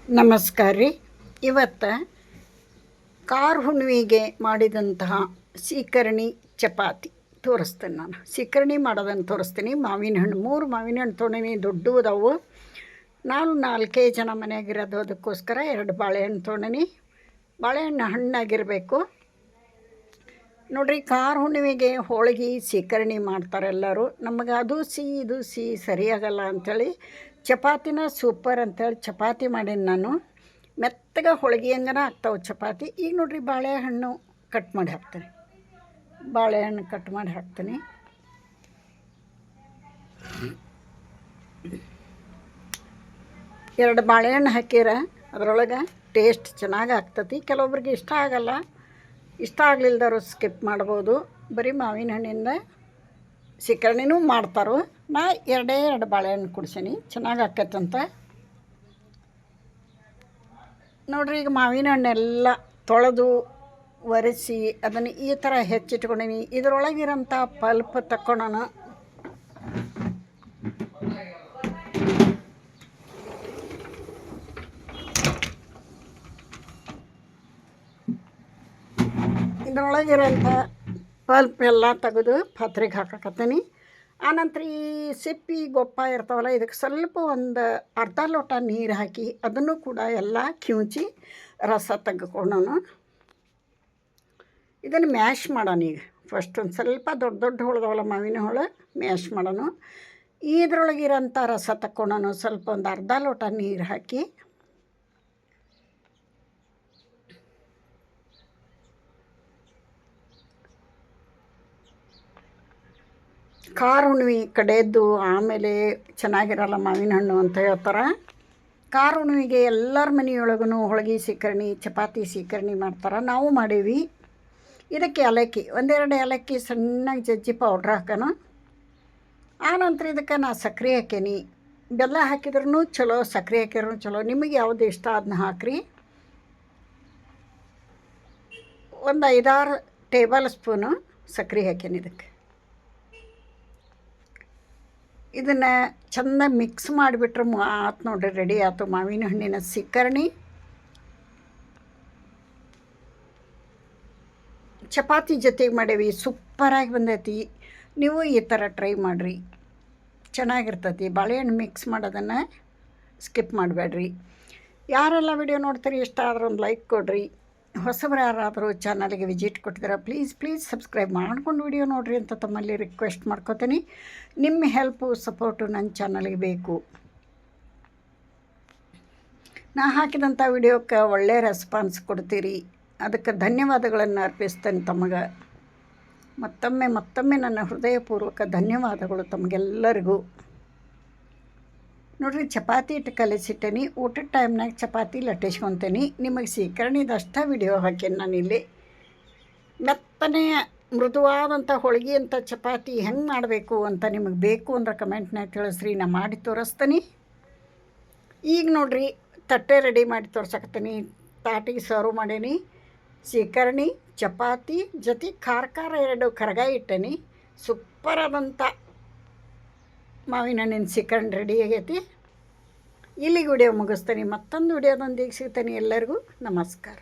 ನಮಸ್ಕಾರ ರೀ. ಇವತ್ತು ಕಾರ ಹುಣ್ಣಿಮೆಗೆ ಮಾಡಿದಂತಹ ಸೀಕರಣಿ ಚಪಾತಿ ತೋರಿಸ್ತೇನೆ. ನಾನು ಸೀಕರಣಿ ಮಾಡೋದನ್ನು ತೋರಿಸ್ತೀನಿ. ಮಾವಿನ ಹಣ್ಣು 3 ಮಾವಿನ ಹಣ್ಣು ತೊಗೊಂಡಿನಿ, ದೊಡ್ಡವು. ನಾನು 4 ಜನ ಮನೆಯಾಗಿರೋದು, ಅದಕ್ಕೋಸ್ಕರ 2 ಬಾಳೆಹಣ್ಣು ತೊಗೊಂಡಿನಿ. ಬಾಳೆಹಣ್ಣು ಹಣ್ಣಾಗಿರಬೇಕು ನೋಡಿರಿ. ಕಾರ ಹುಣ್ಣಿಮೆಗೆ ಹೋಳಿಗೆ ಸೀಕರಣಿ ಮಾಡ್ತಾರೆ ಎಲ್ಲರೂ. ನಮಗೆ ಅದು ಸಿಹಿ ಇದು ಸಿಹಿ ಸರಿಯಾಗಲ್ಲ ಅಂಥೇಳಿ ಚಪಾತಿನ ಸೂಪರ್ ಅಂಥೇಳಿ ಚಪಾತಿ ಮಾಡೀನಿ ನಾನು. ಮೆತ್ತಗೆ ಹೋಳಿಗೆ ಹಂಗನ ಆಗ್ತಾವೆ ಚಪಾತಿ. ಈಗ ನೋಡಿರಿ ಬಾಳೆಹಣ್ಣು ಕಟ್ ಮಾಡಿ ಹಾಕ್ತೀನಿ. ಬಾಳೆಹಣ್ಣು ಕಟ್ ಮಾಡಿ ಹಾಕ್ತೀನಿ. ಎರಡು ಬಾಳೆಹಣ್ಣು ಹಾಕಿರ ಅದರೊಳಗೆ ಟೇಸ್ಟ್ ಚೆನ್ನಾಗಿ ಆಗ್ತತಿ. ಕೆಲವೊಬ್ರಿಗೆ ಇಷ್ಟ ಆಗಲ್ಲ, ಇಷ್ಟ ಆಗಲಿಲ್ದವರು ಸ್ಕಿಪ್ ಮಾಡ್ಬೋದು. ಬರೀ ಮಾವಿನ ಹಣ್ಣಿಂದ ಸೀಕರ್ಣಿನೂ ಮಾಡ್ತಾರೋ. ನಾ 2 ಬಾಳೆಹಣ್ಣು ಕುಡ್ಸೀನಿ, ಚೆನ್ನಾಗಿ ಆಕತ್ತಂತ ನೋಡ್ರಿ. ಈಗ ಮಾವಿನ ಹಣ್ಣೆಲ್ಲ ತೊಳೆದು ಒರೆಸಿ ಅದನ್ನು ಈ ಥರ ಹೆಚ್ಚಿಟ್ಕೊಂಡೀನಿ. ಇದರೊಳಗಿರೋಂಥ ಪಲ್ಪ್ ತಕ್ಕೊಳ್ಳೋಣ. ಇದರೊಳಗಿರೋಂಥ ಪಲ್ಪ್ ಎಲ್ಲ ತೆಗೆದು ಪಾತ್ರೆಗೆ ಹಾಕಕತ್ತೀನಿ. ಆನಂತರ ಈ ಸಿಪ್ಪಿ ಗೊಪ್ಪ ಇರ್ತಾವಲ್ಲ, ಇದಕ್ಕೆ ಸ್ವಲ್ಪ ಒಂದು ಅರ್ಧ ಲೋಟ ನೀರು ಹಾಕಿ ಅದನ್ನು ಕೂಡ ಎಲ್ಲ ಕಿವುಚಿ ರಸ ತೆಗೆದುಕೊಳ್ಳೋಣ. ಇದನ್ನು ಮ್ಯಾಶ್ ಮಾಡೋಣ. ಈಗ ಫಸ್ಟ್ ಒಂದು ಸ್ವಲ್ಪ ದೊಡ್ಡ ಹೊಳ್ದವಲ್ಲ ಮಾವಿನ ಹೊಳು, ಮ್ಯಾಶ್ ಮಾಡೋಣ. ಇದರೊಳಗಿರೋಂಥ ರಸ ತಕ್ಕೊಳ್ಳೋಣ. ಸ್ವಲ್ಪ ಒಂದು ಅರ್ಧ ಲೋಟ ನೀರು ಹಾಕಿ ಕಾರ ಹುಣ್ಣಿಮೆ ಕಡೆಯದ್ದು ಆಮೇಲೆ ಚೆನ್ನಾಗಿರಲ್ಲ ಮಾವಿನ ಹಣ್ಣು ಅಂತ ಹೇಳ್ತಾರೆ. ಕಾರ ಹುಣ್ಣಿಮೆಗೆ ಎಲ್ಲರ ಮನೆಯೊಳಗೂ ಹೋಳಿಗೆ ಸೀಕರಣಿ ಚಪಾತಿ ಸೀಕರಣಿ ಮಾಡ್ತಾರೆ. ನಾವು ಮಾಡೀವಿ. ಇದಕ್ಕೆ ಏಲಕ್ಕಿ 1-2 ಏಲಕ್ಕಿ ಸಣ್ಣಗೆ ಜಜ್ಜಿ ಪೌಡ್ರ್ ಹಾಕೋಣ. ಆನಂತರ ಇದಕ್ಕೆ ನಾ ಸಕ್ಕರೆ ಹಾಕೀನಿ. ಬೆಲ್ಲ ಹಾಕಿದ್ರೂ ಚಲೋ, ಸಕ್ಕರೆ ಹಾಕಿದ್ರೂ ಚಲೋ, ನಿಮಗೆ ಯಾವುದು ಇಷ್ಟ ಅದನ್ನ ಹಾಕ್ರಿ. ಒಂದು 5-6 ಟೇಬಲ್ ಸ್ಪೂನು ಸಕ್ಕರೆ ಹಾಕೀನಿ ಇದಕ್ಕೆ. ಇದನ್ನು ಚೆಂದ ಮಿಕ್ಸ್ ಮಾಡಿಬಿಟ್ರೆ ಆತು ನೋಡ್ರಿ, ರೆಡಿ ಆಯ್ತು ಮಾವಿನ ಹಣ್ಣಿನ ಸೀಕರಣಿ. ಚಪಾತಿ ಜೊತೆಗೆ ಮಾಡೀವಿ, ಸೂಪರಾಗಿ ಬಂದೈತಿ. ನೀವು ಈ ಥರ ಟ್ರೈ ಮಾಡಿರಿ, ಚೆನ್ನಾಗಿರ್ತೈತಿ. ಬಾಳೆಹಣ್ಣು ಮಿಕ್ಸ್ ಮಾಡೋದನ್ನು ಸ್ಕಿಪ್ ಮಾಡಬೇಡ್ರಿ. ಯಾರೆಲ್ಲ ವಿಡಿಯೋ ನೋಡ್ತೀರಿ ಇಷ್ಟ ಆದ್ರೆ ಒಂದು ಲೈಕ್ ಕೊಡಿರಿ. ಹೊಸಬ್ರು ಯಾರಾದರೂ ಚಾನಲ್ಗೆ ವಿಸಿಟ್ ಕೊಟ್ಟಿದ್ರೆ ಪ್ಲೀಸ್ ಸಬ್ಸ್ಕ್ರೈಬ್ ಮಾಡ್ಕೊಂಡು ವಿಡಿಯೋ ನೋಡಿರಿ ಅಂತ ತಮ್ಮಲ್ಲಿ ರಿಕ್ವೆಸ್ಟ್ ಮಾಡ್ಕೋತೀನಿ. ನಿಮ್ಮ ಹೆಲ್ಪು ಸಪೋರ್ಟು ನನ್ನ ಚಾನಲ್ಗೆ ಬೇಕು. ನಾ ಹಾಕಿದಂಥ ವಿಡಿಯೋಕ್ಕೆ ಒಳ್ಳೆಯ ರೆಸ್ಪಾನ್ಸ್ ಕೊಡ್ತೀರಿ, ಅದಕ್ಕೆ ಧನ್ಯವಾದಗಳನ್ನು ಅರ್ಪಿಸ್ತೇನೆ ತಮಗೆ. ಮತ್ತೊಮ್ಮೆ ನನ್ನ ಹೃದಯಪೂರ್ವಕ ಧನ್ಯವಾದಗಳು ತಮಗೆಲ್ಲರಿಗೂ. ನೋಡಿರಿ, ಚಪಾತಿ ಇಟ್ಟು ಕಲಿಸಿಟ್ಟೇನಿ. ಊಟದ ಟೈಮ್ನಾಗ ಚಪಾತಿ ಲಟ್ಟಿಸ್ಕೊತೀನಿ. ನಿಮಗೆ ಸೀಕರಣಿದಷ್ಟ ವಿಡಿಯೋ ಹಾಕೀನಿ ನಾನಿಲ್ಲಿ. ಮೆತ್ತನೆ ಮೃದುವಾದಂಥ ಹೋಳಿಗೆ ಅಂತ ಚಪಾತಿ ಹೆಂಗೆ ಮಾಡಬೇಕು ಅಂತ ನಿಮಗೆ ಬೇಕು ಅಂದ್ರೆ ಕಮೆಂಟ್ನಾಗ ತಿಳಿಸ್ರಿ, ನಾ ಮಾಡಿ ತೋರಿಸ್ತೀನಿ. ಈಗ ನೋಡಿರಿ, ತಟ್ಟೆ ರೆಡಿ ಮಾಡಿ ತೋರ್ಸಕತ್ತೀನಿ. ತಾಟಿಗೆ ಸರ್ವ್ ಮಾಡೀನಿ. ಸೀಕರಣಿ ಚಪಾತಿ ಜೊತೆ ಖಾರ 2 ಕರಗಾಯಿ ಇಟ್ಟೇನಿ. ಸೂಪರಾದಂಥ ಮಾವಿನ ಹಣ್ಣಿನ ಸೀಕರಣಿ ರೆಡಿ ಆಗೈತಿ. ಇಲ್ಲಿಗೆ ವಿಡಿಯೋ ಮುಗಿಸ್ತೀನಿ. ಮತ್ತೊಂದು ವಿಡಿಯೋದೊಂದಿಗೆ ಸಿಗ್ತೀನಿ. ಎಲ್ಲರಿಗೂ ನಮಸ್ಕಾರ.